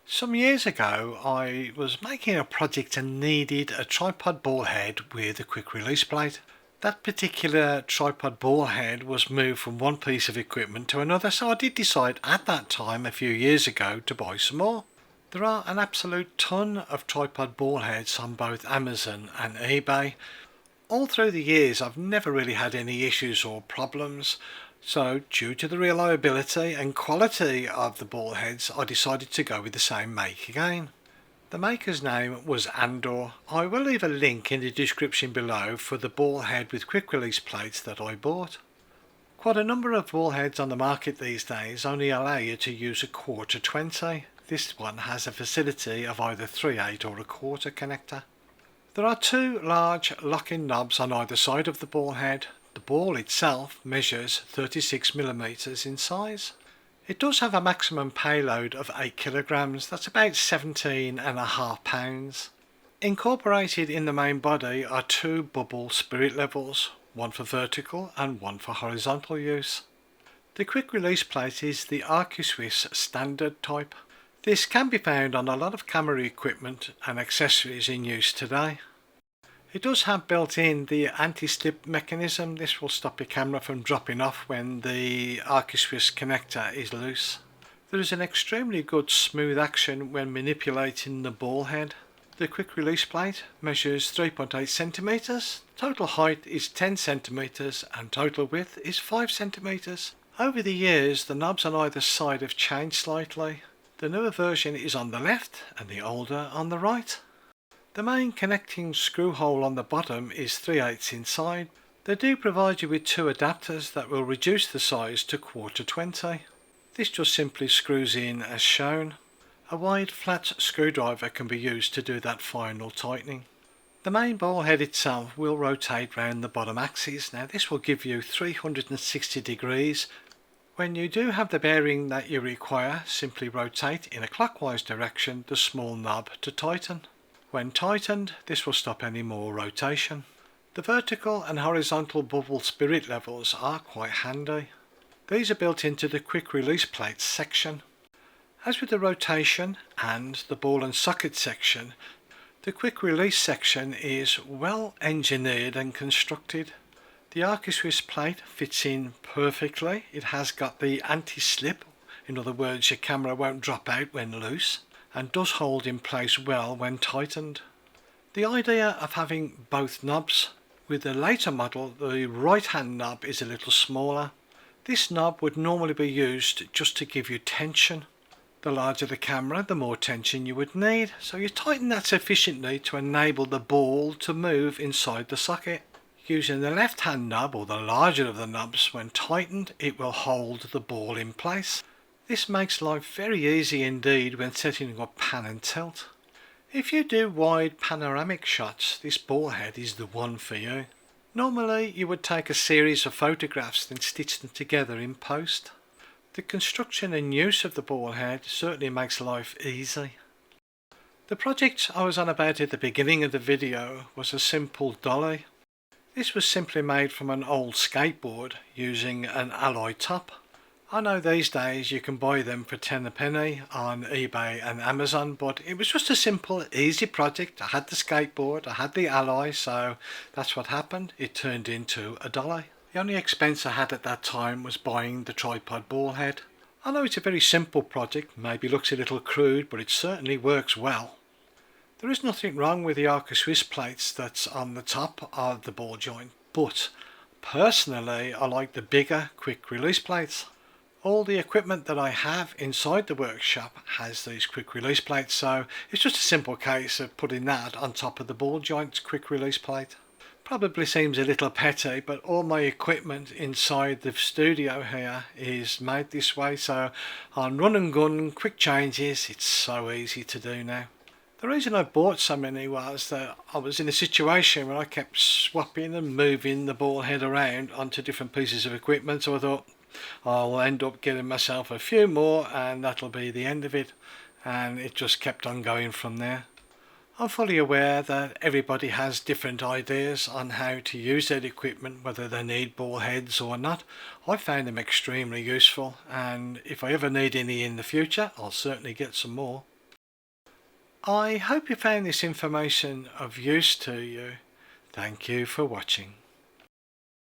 Some years ago, I was making a project and needed a tripod ball head with a quick release plate. That particular tripod ball head was moved from one piece of equipment to another, so I did decide at that time, a few years ago, to buy some more. There are an absolute ton of tripod ball heads on both Amazon and eBay. All through the years, I've never really had any issues or problems. So, due to the reliability and quality of the ball heads, I decided to go with the same make again. The maker's name was Andoer. I will leave a link in the description below for the ball head with quick release plates that I bought. Quite a number of ball heads on the market these days only allow you to use a quarter 20. This one has a facility of either 3/8 or a quarter connector. There are two large lock-in knobs on either side of the ball head. The ball itself measures 36mm in size. It does have a maximum payload of 8 kilograms, that's about 17.5 pounds. Incorporated in the main body are two bubble spirit levels, one for vertical and one for horizontal use. The quick release plate is the Swiss standard type. This can be found on a lot of camera equipment and accessories in use today. It does have built in the anti-slip mechanism. This will stop your camera from dropping off when the Swiss connector is loose. There is an extremely good smooth action when manipulating the ball head. The quick release plate measures 3.8 centimeters, total height is 10 centimeters and total width is 5 centimeters. Over the years the knobs on either side have changed slightly. The newer version is on the left and the older on the right. The main connecting screw hole on the bottom is 3/8 inside. They do provide you with two adapters that will reduce the size to quarter 20. This just simply screws in as shown. A wide flat screwdriver can be used to do that final tightening. The main ball head itself will rotate round the bottom axis. Now this will give you 360 degrees. When you do have the bearing that you require, simply rotate in a clockwise direction the small knob to tighten. When tightened, this will stop any more rotation. The vertical and horizontal bubble spirit levels are quite handy. These are built into the quick release plate section. As with the rotation and the ball and socket section, the quick release section is well engineered and constructed. The Swiss plate fits in perfectly. It has got the anti-slip, in other words your camera won't drop out when loose, and does hold in place well when tightened. The idea of having both knobs, with the later model the right hand knob is a little smaller. This knob would normally be used just to give you tension. The larger the camera, the more tension you would need, so you tighten that sufficiently to enable the ball to move inside the socket. Using the left hand knob, or the larger of the knobs, when tightened it will hold the ball in place. This makes life very easy indeed when setting up pan and tilt. If you do wide panoramic shots, this ball head is the one for you. Normally you would take a series of photographs then stitch them together in post. The construction and use of the ball head certainly makes life easy. The project I was on about at the beginning of the video was a simple dolly. This was simply made from an old skateboard using an alloy top. I know these days you can buy them for 10 a penny on eBay and Amazon, but it was just a simple, easy project. I had the skateboard, I had the alloy, so that's what happened. It turned into a dolly. The only expense I had at that time was buying the tripod ball head. I know it's a very simple project, maybe looks a little crude, but it certainly works well. There is nothing wrong with the Swiss plates that's on the top of the ball joint, but personally I like the bigger quick release plates. All the equipment that I have inside the workshop has these quick release plates, so it's just a simple case of putting that on top of the ball joint quick release plate. Probably seems a little petty, but all my equipment inside the studio here is made this way, so on run and gun quick changes it's so easy to do now. The reason I bought so many was that I was in a situation where I kept swapping and moving the ball head around onto different pieces of equipment, so I thought I'll end up getting myself a few more and that'll be the end of it, and it just kept on going from there. I'm fully aware that everybody has different ideas on how to use their equipment, whether they need ball heads or not. I found them extremely useful, and if I ever need any in the future I'll certainly get some more. I hope you found this information of use to you. Thank you for watching.